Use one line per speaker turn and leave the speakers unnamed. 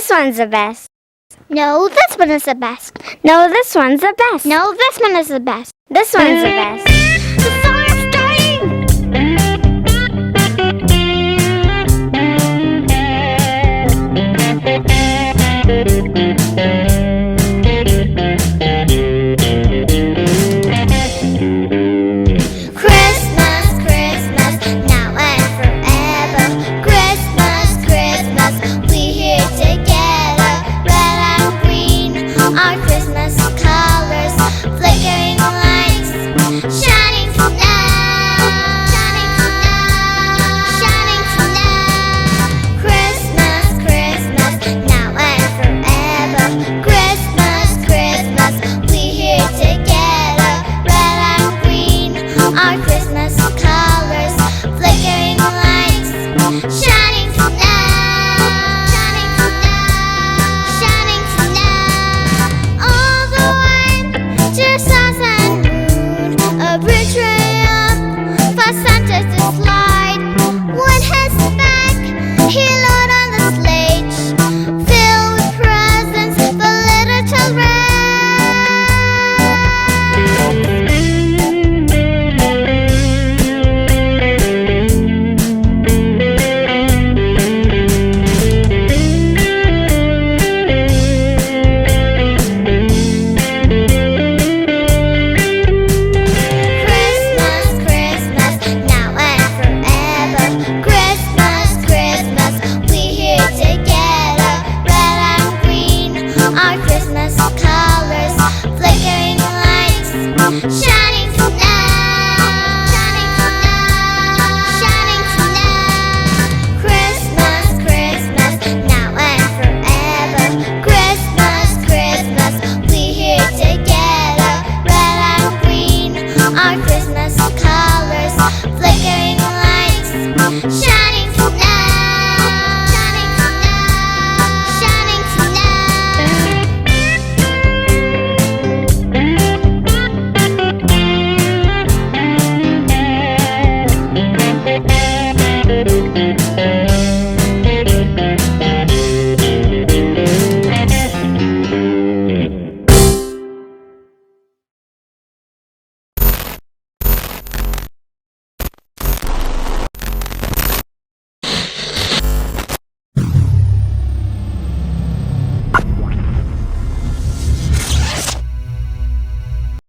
this one's the best.
No, this one is the best.
No, this one's the best.
No, this one is the best.
This one's the best.
The song is starting! Christmas, Christmas, now and forever. Christmas, Christmas, we here together. Red and green, our Christmas colors. Flickering lights, shining tonight, shining tonight, shining tonight. Christmas, Christmas, now and forever. Christmas, Christmas, we here together. Red and green, our Christmas colors. Flickering lights, shining tonight, shining tonight, shining tonight. All the way to stars and moon, a bridge way up for Santa to slide. When his back, he load on the sledge, filled with presents for little children. Christmas, Christmas, now and forever. Christmas, Christmas, we here together. Red and green, our Christmas colors.